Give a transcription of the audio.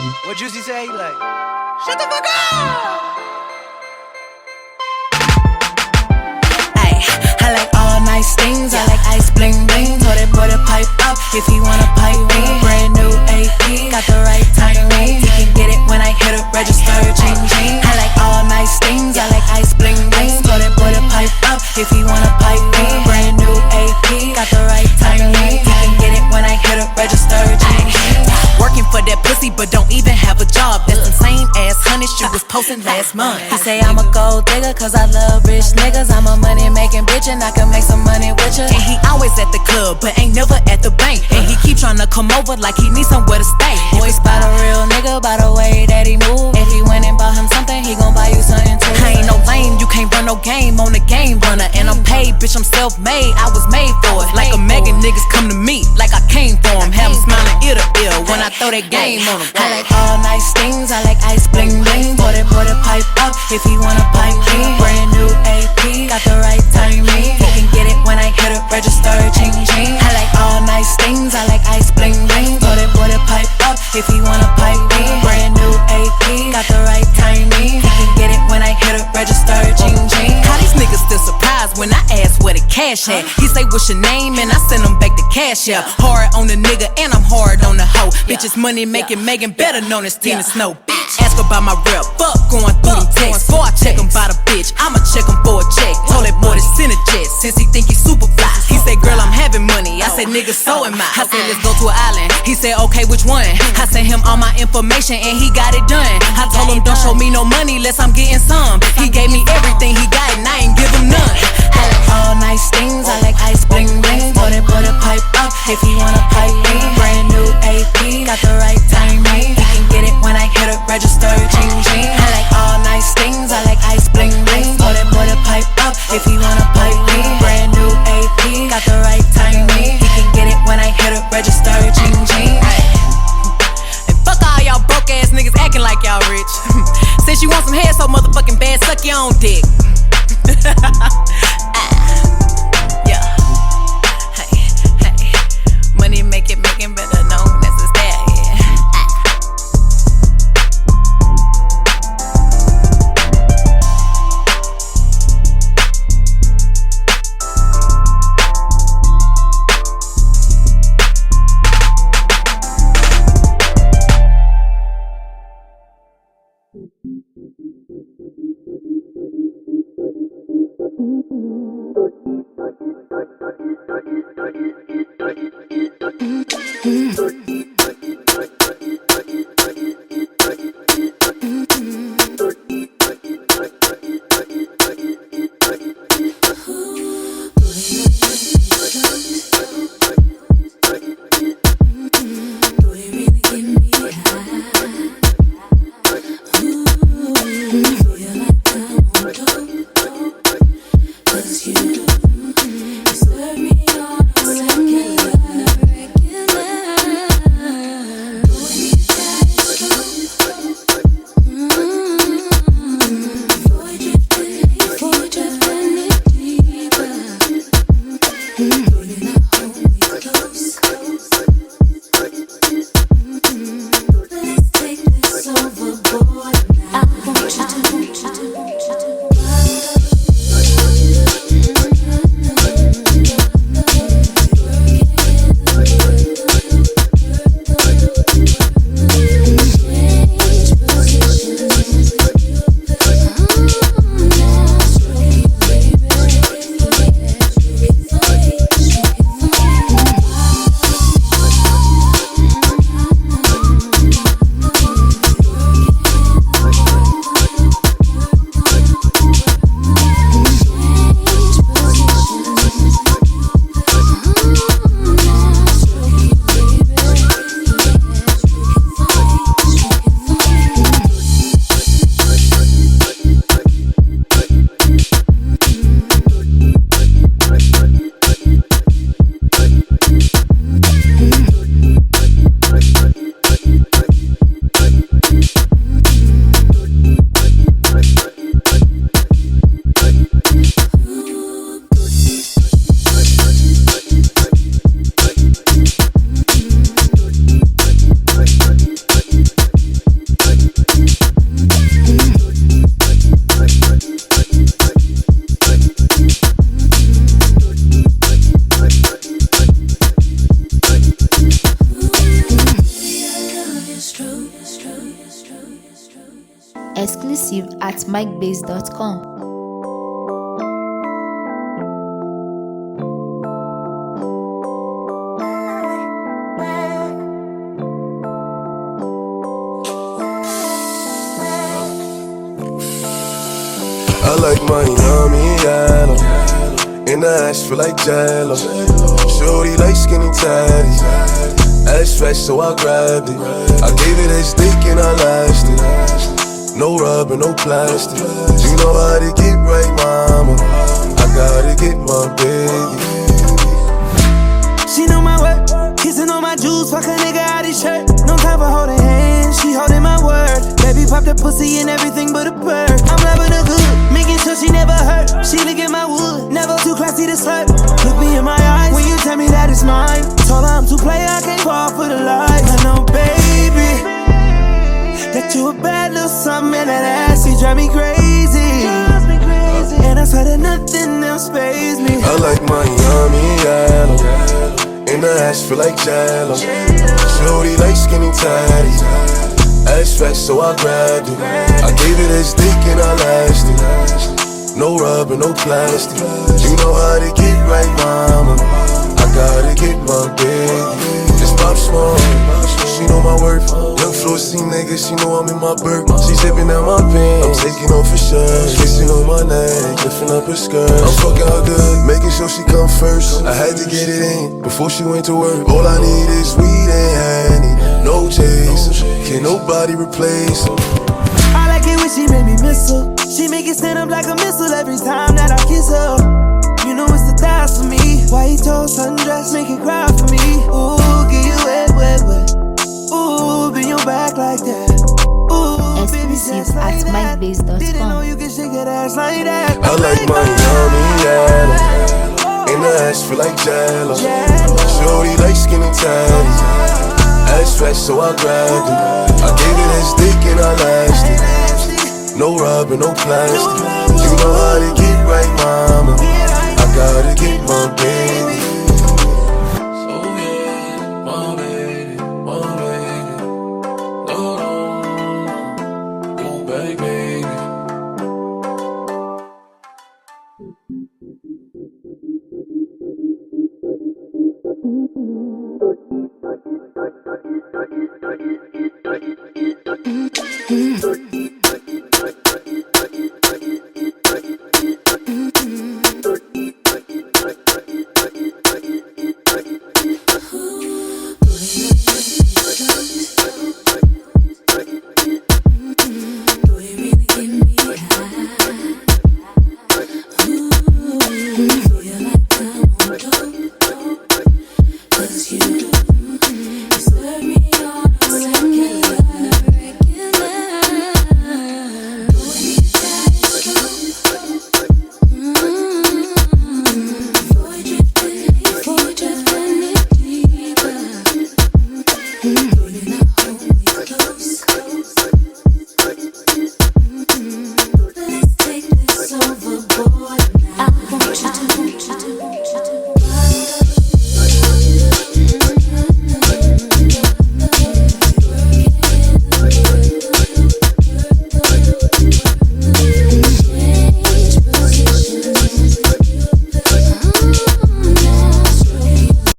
What Juicy say? He like, shut the fuck up! Ayy, I like all nice things, I like ice bling bling. Told that boy to pipe up if he wanna pipe me. Brand new AP, got the right timing. He can get it when I hit a register, ching ching. I like all nice things, I like ice bling bling. Told that boy to pipe up if he wanna pipe me. Brand new AP, got the right timing. He can get it when I hit a register, ching ching. Working for that pussy but don't even have a job. That's the same ass honey she was posting last month. He say I'm a gold digger cause I love rich niggas. I'm a money making bitch and I can make some money with ya. And he always at the club but ain't never at the bank. And he keep tryna come over like he needs somewhere to stay. Boy spot a real nigga by the way that he move. If he went and bought him something, he gon' buy you something too. I ain't no lame, you can't run no game on the game runner. And I'm paid, bitch, I'm self-made, I was made for it. Like a Megan, niggas come to me like I came for him. Have him smiling ear to ear when I throw that game on him. I like all nice things, I like ice bling bling. Boy that pipe up if he wanna pipe me. Brand new AP, got the right timing. He can get it when I hit a register, ching ching. I like all nice things, I like ice bling bling. Boy that pipe up if he wanna pipe me. Brand new AP, got the right timing. He can get it when I hit a register, ching ching. How these niggas still surprised when I ask where the cash at? He say what's your name and I send him back the cash out. Hard on the nigga and I'm hard on the hoe. Bitches money making Megan better known as Tina Snow. Ask about my rep, fuck going through them texts. Before I check him by the bitch, I'ma check him for a check. Told that boy to send a jet since he think he super fly. He said, girl, I'm having money. I said, nigga, so am I. I said, let's go to an island. He said, okay, which one? I sent him all my information and he got it done. I told him, don't show me no money unless I'm getting some. He gave me everything he got and I ain't give him none. I like all nice things, I like ice bling bling. Told that boy to pipe up if he wanna pipe me. Brand new AP, got the right timing. He can get it when I hit a register, ching ching. I like all nice things, I like ice bling bling. Told that boy to pipe up if he wanna pipe me. Brand new AP, got the right timing. He can get it when I hit a register, ching ching. And fuck all y'all broke ass niggas acting like y'all rich. Since you want some hair so motherfucking bad, suck your own dick. Yeah. Hey, hey. Money making better. Exclusive at MikeBase.com. I like Miami yellow, in the ass feel like jello. Shorty like skinny tatties, ass fat so I grabbed it. I gave it a stick and I lashed it. No rubber, no plastic. You know how to get right, mama. I gotta get my baby. She know my work, kissing on my juice, fuck a nigga out his shirt. No time for holding hands, she holding my word. Baby pop the pussy and everything but a bird. I'm loving her good, making sure she never hurt. She look at my wood, never too classy to slurp. Look me in my eyes when you tell me that it's mine. Told her I'm too play, I can't fall for the lies. I know, baby, that you a bad little something and that ass, you drive me crazy. And I swear that nothing else pays me. I like Miami yellow, in the ass feel like jello. Shorty like skinny tatties, ass fat so I grabbed it. I gave it a stick and I lashed it. No rubber, no plastic. You know how to get right, mama. I gotta get my baby. Just pop small, she know my worth. Young Flossy nigga, she know I'm in my burp. She zipping out my pants, I'm taking off her shirt. Kissing on my neck, lifting up her skirt. I'm fucking her good, making sure she come first. I had to get it in before she went to work. All I need is weed and honey, no chaser. Can nobody replace her. I like it when she make me miss her. She make it stand up like a missile every time that I kiss her. You know it's the thighs for me. White toast, sundress, make it cry for me. Ooh, get you wet, wet, wet. Ooh, bend your back like that. Ooh, baby, Exclusive just like at that. MikeBase.com. Didn't know you can shake that ass like that. I like Miami yellow, in the ass feel like jello. Shorty like skinny tatties, ass fat so I grabbed it. I gave it a stick and I lashed it. No rubber, no plastic. You know how to get right, mama. I gotta get my baby. So yeah, my baby, no, go back, baby. Pulling up